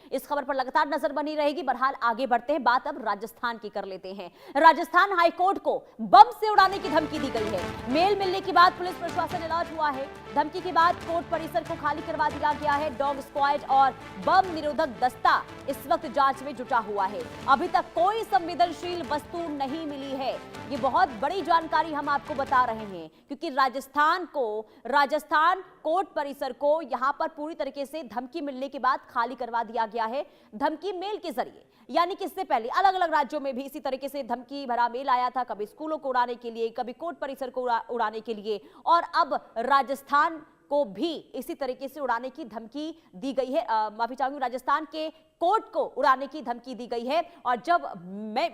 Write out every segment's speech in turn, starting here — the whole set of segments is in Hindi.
इस खबर पर लगातार नजर बनी रहेगी। बहरहाल आगे बढ़ते हैं, बात अब राजस्थान की कर लेते हैं। राजस्थान हाईकोर्ट को बम से उड़ाने की धमकी दी गई है। मेल मिलने के बाद पुलिस प्रशासन अलर्ट हुआ है। धमकी के बाद कोर्ट परिसर को खाली करवा दिया गया है। डॉग स्क्वाड और बम निरोधक दस्ता इस वक्त जांच में जुटा हुआ है। अभी तक कोई संवेदनशील वस्तु नहीं मिली है। ये बहुत बड़ी जानकारी हम आपको बता रहे हैं, क्योंकि राजस्थान कोर्ट परिसर को यहां पर पूरी तरीके से धमकी मिलने के बाद खाली करवा दिया गया है। धमकी मेल के जरिए, यानी कि इससे पहले अलग अलग राज्यों में भी इसी तरीके से धमकी भरा मेल आया था, कभी स्कूलों को उड़ाने के लिए, कभी कोर्ट परिसर को उड़ाने के लिए, और अब राजस्थान को भी इसी तरीके से उड़ाने की धमकी दी गई है। माफी चाहूंगी, राजस्थान के कोर्ट को उड़ाने की धमकी दी गई है। और जब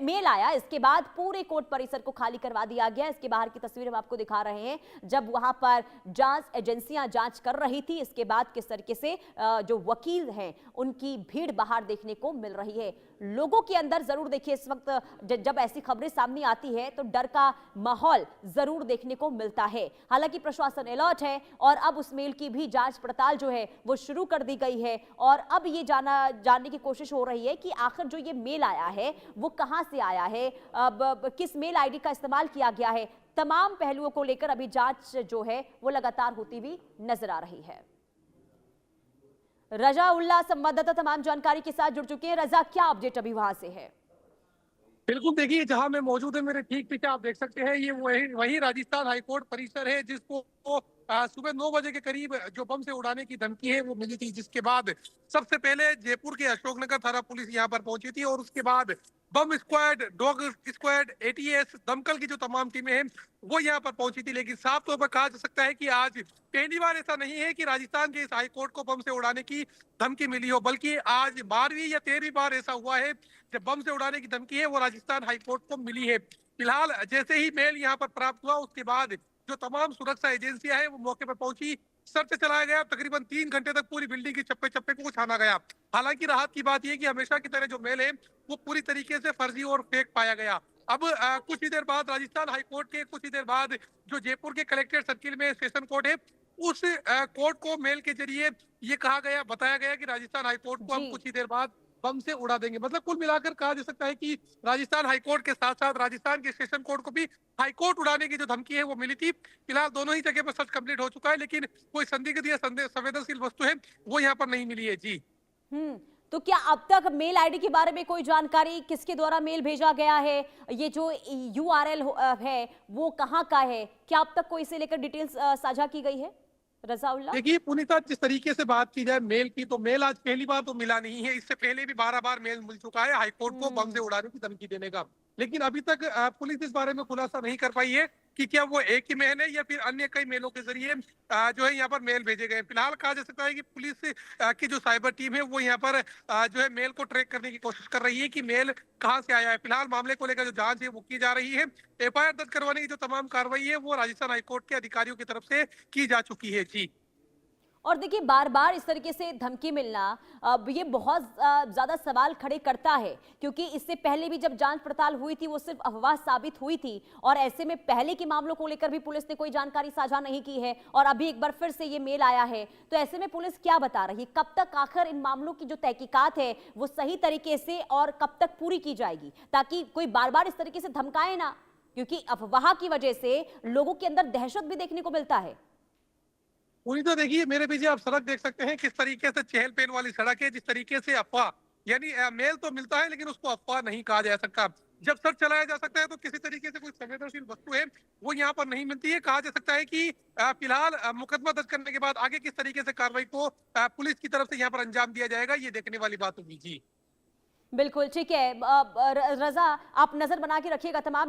मेल आया, इसके बाद पूरे कोर्ट परिसर को खाली करवा दिया गया। इसके बाहर की तस्वीर हम आपको दिखा रहे हैं, जब वहां पर जांच एजेंसियां जांच कर रही थी। इसके बाद किस तरीके से जो वकील हैं उनकी भीड़ बाहर देखने को मिल रही है। लोगों के अंदर जरूर देखिए, इस वक्त जब ऐसी खबरें सामने आती है तो डर का माहौल जरूर देखने को मिलता है। हालांकि प्रशासन अलर्ट है और अब उस मेल की भी जांच पड़ताल जो है वो शुरू कर दी गई है। और अब ये जानने की कोशिश हो रही है कि आखिर जो ये मेल आया है वो कहां से आया है, किस मेल आईडी का इस्तेमाल किया गया है। तमाम पहलुओं को लेकर अभी जांच जो है वो लगातार होती हुई नजर आ रही है। रजा उल्ला संवाददाता तमाम जानकारी के साथ जुड़ चुके हैं। रजा, क्या अपडेट अभी वहां से है? बिल्कुल, देखिए जहां मैं मौजूद है मेरे ठीक पीछे आप देख सकते हैं, ये वही राजस्थान हाईकोर्ट परिसर है जिसको सुबह 9 बजे के करीब जो बम से उड़ाने की धमकी है वो मिली थी। जिसके बाद सबसे पहले जयपुर के अशोकनगर थाना पुलिस यहाँ पर पहुंची थी और उसके बाद बम स्क्वाड, डॉग स्क्वाड, एटीएस, दमकल की जो तमाम टीमें हैं वो यहाँ पर पहुंची थी। लेकिन साफ तौर पर कहा जा सकता है कि आज पहली बार ऐसा नहीं है कि राजस्थान के इस हाईकोर्ट को बम से उड़ाने की धमकी मिली हो, बल्कि आज 12वीं या 13वीं बार ऐसा हुआ है जब बम से उड़ाने की धमकी है वो राजस्थान हाईकोर्ट को मिली है। फिलहाल जैसे ही मेल यहाँ पर प्राप्त हुआ उसके बाद जो तमाम सुरक्षा एजेंसियां हैं वो मौके पर पहुंची, सर्च चलाया गया। तकरीबन 3 घंटे तक पूरी बिल्डिंग के चप्पे चप्पे को छाना गया। हालांकि राहत की बात यह कि हमेशा की तरह जो मेल है वो पूरी तरीके से फर्जी और फेक पाया गया। अब कुछ ही देर बाद राजस्थान हाईकोर्ट के कुछ ही देर बाद जो जयपुर के कलेक्ट्रेट सर्किल में सेशन कोर्ट है उस कोर्ट को मेल के जरिए ये बताया गया कि राजस्थान हाईकोर्ट को हम कुछ ही देर बाद बम से उड़ा देंगे। मतलब कुल मिलाकर कहा जा सकता है कि राजस्थान हाईकोर्ट के साथ साथ राजस्थान के सेशन कोर्ट को भी हाईकोर्ट उड़ाने की जो धमकी है वो मिली थी। फिलहाल दोनों ही जगह पर सर्च कंप्लीट हो चुका है, लेकिन कोई संदिग्ध या संवेदनशील वस्तु है वो यहाँ पर नहीं मिली है। जी तो क्या अब तक मेल आईडी के बारे में कोई जानकारी, किसके द्वारा मेल भेजा गया है, ये जो यूआरएल है वो कहाँ का है, क्या अब तक कोई इसे लेकर डिटेल्स साझा की गई है? रजाउल्ला, देखिए पुनीता, जिस तरीके से बात की जाए मेल की, तो मेल आज पहली बार तो मिला नहीं है। इससे पहले भी 12 बार मेल मिल चुका है हाईकोर्ट को बम से उड़ाने की धमकी देने का। लेकिन अभी तक पुलिस इस बारे में खुलासा नहीं कर पाई है कि क्या वो एक ही मेल है या फिर अन्य कई मेलों के जरिए जो है यहाँ पर मेल भेजे गए। फिलहाल कहा जा सकता है कि पुलिस की जो साइबर टीम है वो यहाँ पर जो है मेल को ट्रैक करने की कोशिश कर रही है कि मेल कहाँ से आया है। फिलहाल मामले को लेकर जो जांच है वो की जा रही है। एफआईआर दर्ज करवाने की जो तमाम कार्रवाई है वो राजस्थान हाईकोर्ट के अधिकारियों की तरफ से की जा चुकी है। जी, और देखिए बार बार इस तरीके से धमकी मिलना अब ये बहुत ज्यादा सवाल खड़े करता है, क्योंकि इससे पहले भी जब जांच पड़ताल हुई थी वो सिर्फ अफवाह साबित हुई थी। और ऐसे में पहले के मामलों को लेकर भी पुलिस ने कोई जानकारी साझा नहीं की है और अभी एक बार फिर से ये मेल आया है। तो ऐसे में पुलिस क्या बता रही है, कब तक आखिर इन मामलों की जो तहकीकात है वो सही तरीके से और कब तक पूरी की जाएगी, ताकि कोई बार बार इस तरीके से धमकाए ना, क्योंकि अफवाह की वजह से लोगों के अंदर दहशत भी देखने को मिलता है। पूरी तो देखिए मेरे पीछे आप सड़क देख सकते हैं, किस तरीके से चहल पहल वाली सड़क है। जिस तरीके से अफवाह, यानी मेल तो मिलता है लेकिन उसको अफवाह नहीं कहा जा सकता। जब सर्च चलाया जा सकता है तो किसी तरीके से कोई संवेदनशील वस्तु है वो यहाँ पर नहीं मिलती है। कहा जा सकता है कि फिलहाल मुकदमा दर्ज करने के बाद आगे किस तरीके से कार्रवाई को पुलिस की तरफ से यहाँ पर अंजाम दिया जाएगा ये देखने वाली बात होगी। जी बिल्कुल ठीक है। रजा, आप नजर बना के रखिएगा तमाम